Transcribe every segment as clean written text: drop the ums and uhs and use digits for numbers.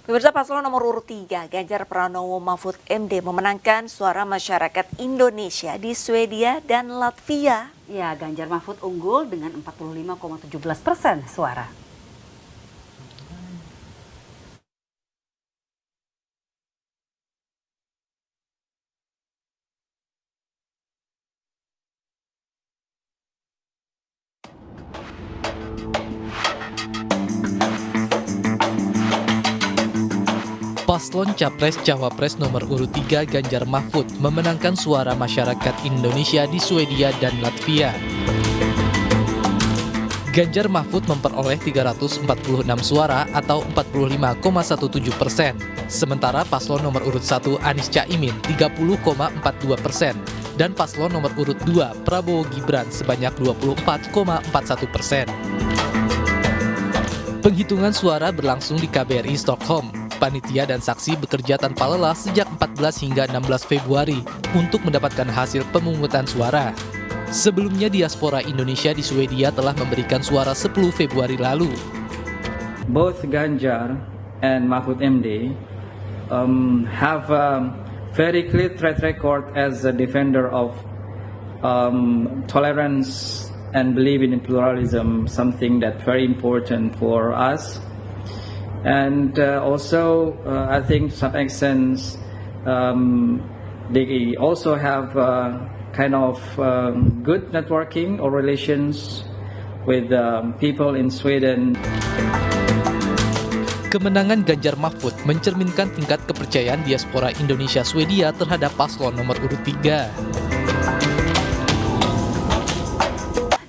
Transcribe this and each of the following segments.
Pemirsa, paslon nomor urut 3, Ganjar Pranowo Mahfud MD memenangkan suara masyarakat Indonesia di Swedia dan Latvia. Ya, Ganjar Mahfud unggul dengan 45,17% suara. Paslon Capres-Cawapres nomor urut 3 Ganjar Mahfud memenangkan suara masyarakat Indonesia di Swedia dan Latvia. Ganjar Mahfud memperoleh 346 suara atau 45,17%. Sementara paslon nomor urut 1 Anies Caimin 30,42% dan paslon nomor urut 2 Prabowo Gibran sebanyak 24,41%. Penghitungan suara berlangsung di KBRI Stockholm. Panitia dan saksi bekerja tanpa lelah sejak 14 hingga 16 Februari untuk mendapatkan hasil pemungutan suara. Sebelumnya diaspora Indonesia di Swedia telah memberikan suara 10 Februari lalu. Both Ganjar and Mahfud MD have a very clear track record as a defender of tolerance and believe in pluralism, something that's very important for us. And also, I think to some extent, they also have kind of good networking or relations with people in Sweden. Kemenangan Ganjar Mahfud mencerminkan tingkat kepercayaan diaspora Indonesia Swedia terhadap paslon nomor urut 3.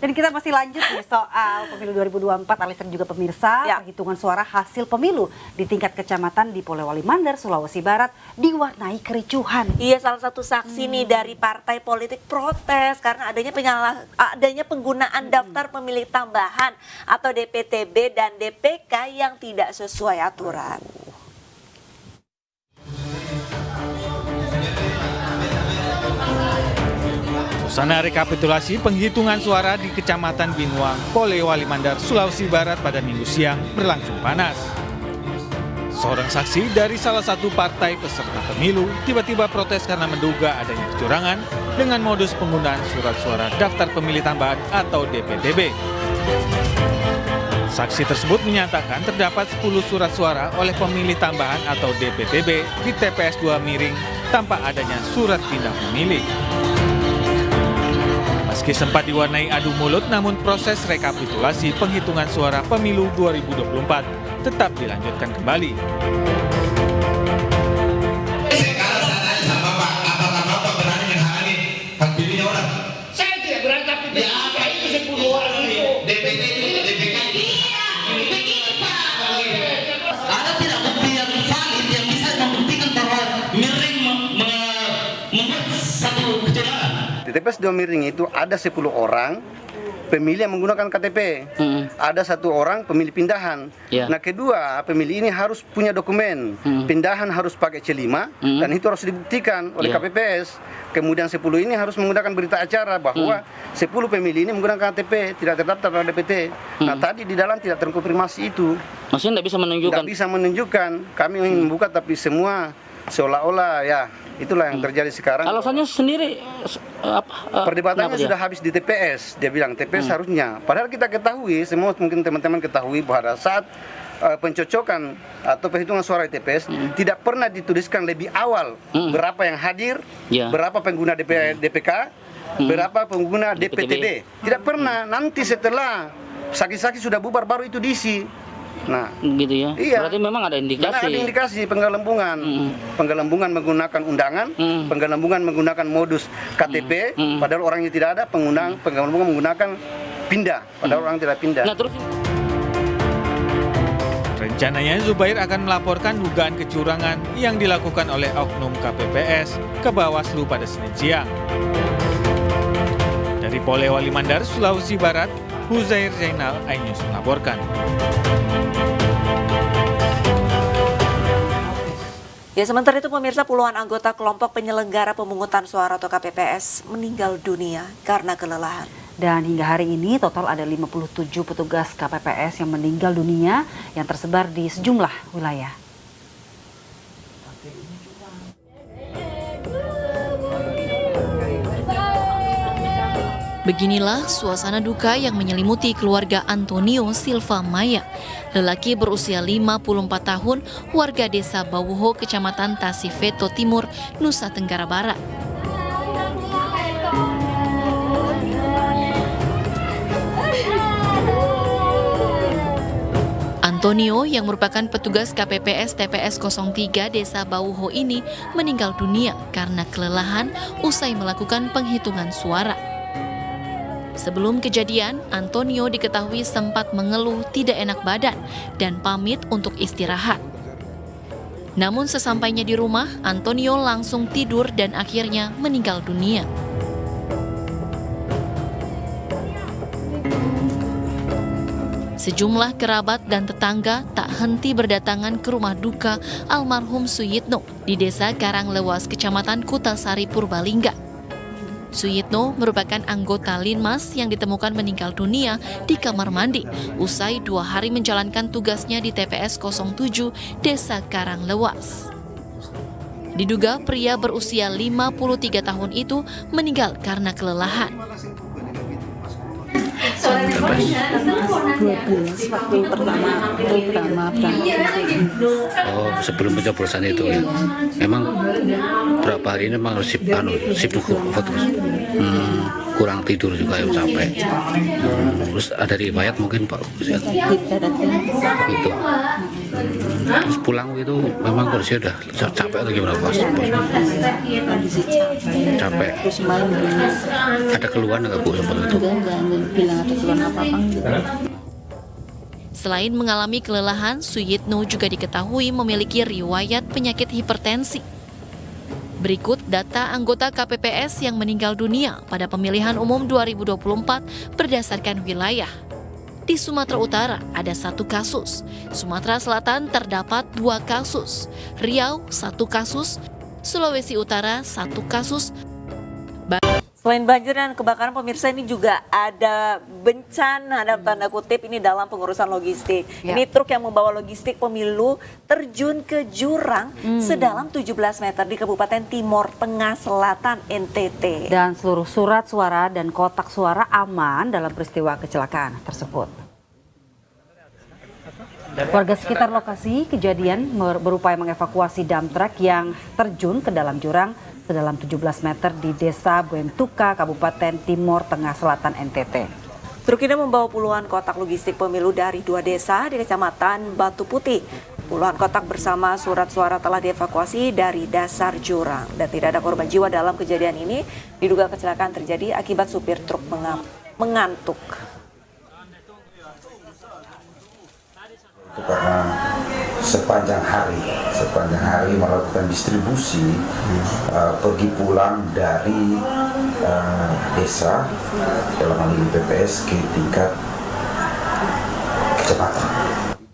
Dan kita masih lanjut nih soal pemilu 2024, Alisa juga pemirsa, penghitungan suara hasil pemilu di tingkat kecamatan di Polewali Mandar, Sulawesi Barat diwarnai kericuhan. Iya, salah satu saksi nih dari partai politik protes karena adanya penggunaan daftar pemilih tambahan atau DPTB dan DPK yang tidak sesuai aturan. Suasana rekapitulasi penghitungan suara di Kecamatan Binuang, Polewali Mandar, Sulawesi Barat pada Minggu siang berlangsung panas. Seorang saksi dari salah satu partai peserta pemilu tiba-tiba protes karena menduga adanya kecurangan dengan modus penggunaan surat suara daftar pemilih tambahan atau DPTB. Saksi tersebut menyatakan terdapat 10 surat suara oleh pemilih tambahan atau DPTB di TPS 2 Miring tanpa adanya surat pindah memilih. Meski sempat diwarnai adu mulut, namun proses rekapitulasi penghitungan suara pemilu 2024 tetap dilanjutkan kembali. Sekarang saya tanya sama Bapak, apakah Bapak berani menghalangi hak pilihnya orang? Saya tidak berani, tapi Ya, apa itu 10 orang itu. DPT itu, DPK itu. Ada tidak bukti yang valid yang bisa membuktikan bahwa Miring membuat satu kecurangan? Di TPS 2 Miring itu ada 10 orang pemilih yang menggunakan KTP. Ada 1 orang pemilih pindahan. Nah, kedua, pemilih ini harus punya dokumen. Pindahan harus pakai C5 dan itu harus dibuktikan oleh KPPS. Kemudian 10 ini harus menggunakan berita acara bahwa 10 pemilih ini menggunakan KTP, tidak terdaftar pada DPT. Nah, tadi di dalam tidak terkonfirmasi itu. Maksudnya tidak bisa menunjukkan? Tidak bisa menunjukkan. Kami ingin membuka tapi semua seolah-olah ya. Itulah yang terjadi sekarang. Alasannya sendiri perdebatannya sudah habis di TPS. Dia bilang TPS harusnya. Padahal kita ketahui, semua mungkin teman-teman ketahui bahwa saat pencocokan atau perhitungan suara di TPS tidak pernah dituliskan lebih awal berapa yang hadir, berapa pengguna DPK, berapa pengguna DPTB. Tidak pernah. Nanti setelah saksi-saksi sudah bubar baru itu diisi. Nah, gitu ya. Iya. Berarti memang ada indikasi. Karena ada indikasi penggelembungan. Penggelembungan menggunakan undangan, penggelembungan menggunakan modus KTP, padahal orangnya tidak ada, penggelembungan menggunakan pindah, padahal orang tidak pindah. Nah, terus Rencananya Zubair akan melaporkan dugaan kecurangan yang dilakukan oleh oknum KPPS ke Bawaslu pada Senin siang. Dari Polewali Mandar, Sulawesi Barat, Huzair Zainal, iNews melaporkan. Ya, sementara itu pemirsa, puluhan anggota kelompok penyelenggara pemungutan suara atau KPPS meninggal dunia karena kelelahan. Dan hingga hari ini total ada 57 petugas KPPS yang meninggal dunia yang tersebar di sejumlah wilayah. Beginilah suasana duka yang menyelimuti keluarga Antonio Silva Maya, lelaki berusia 54 tahun, warga desa Bawuho, Kecamatan Tasifeto Timur, Nusa Tenggara Barat. Antonio yang merupakan petugas KPPS TPS 03 Desa Bawuho ini meninggal dunia karena kelelahan usai melakukan penghitungan suara. Sebelum kejadian, Antonio diketahui sempat mengeluh tidak enak badan dan pamit untuk istirahat. Namun sesampainya di rumah, Antonio langsung tidur dan akhirnya meninggal dunia. Sejumlah kerabat dan tetangga tak henti berdatangan ke rumah duka almarhum Suyitno di Desa Karanglewas, Kecamatan Kutasari, Purbalingga. Suyitno merupakan anggota Linmas yang ditemukan meninggal dunia di kamar mandi usai 2 hari menjalankan tugasnya di TPS 07 Desa Karanglewas. Diduga pria berusia 53 tahun itu meninggal karena kelelahan. 12 waktu pertama berangkat. Oh, sebelum pencoblosan itu ya. Memang berapa hari ini memang sibuk terus. Kurang tidur juga ya, capek. Terus ada riwayat mungkin Pak ya. Gitu. Terus pulang itu memang kondisi udah capek atau gimana Pak? Capek. Terus malam ada keluhan nggak Bu seperti itu? enggak bilang ada keluhan apa-apa enggak. Selain mengalami kelelahan, Suyitno juga diketahui memiliki riwayat penyakit hipertensi. Berikut data anggota KPPS yang meninggal dunia pada pemilihan umum 2024 berdasarkan wilayah. Di Sumatera Utara ada 1 kasus, Sumatera Selatan terdapat 2 kasus, Riau 1 kasus, Sulawesi Utara 1 kasus. Selain banjir dan kebakaran, pemirsa, ini juga ada bencana dalam tanda kutip ini dalam pengurusan logistik. Ya. Ini truk yang membawa logistik pemilu terjun ke jurang sedalam 17 meter di Kabupaten Timor Tengah Selatan, NTT. Dan seluruh surat suara dan kotak suara aman dalam peristiwa kecelakaan tersebut. Warga sekitar lokasi kejadian berupaya mengevakuasi dump truck yang terjun ke dalam jurang sedalam 17 meter di Desa Buentuka, Kabupaten Timor Tengah Selatan, NTT. Truk ini membawa puluhan kotak logistik pemilu dari 2 desa di Kecamatan Batu Putih. Puluhan kotak bersama surat suara telah dievakuasi dari dasar jurang dan tidak ada korban jiwa dalam kejadian ini. Diduga kecelakaan terjadi akibat supir truk mengantuk. Karena sepanjang hari melakukan distribusi pergi pulang dari desa dalam hal ini PPS ke tingkat kecamatan.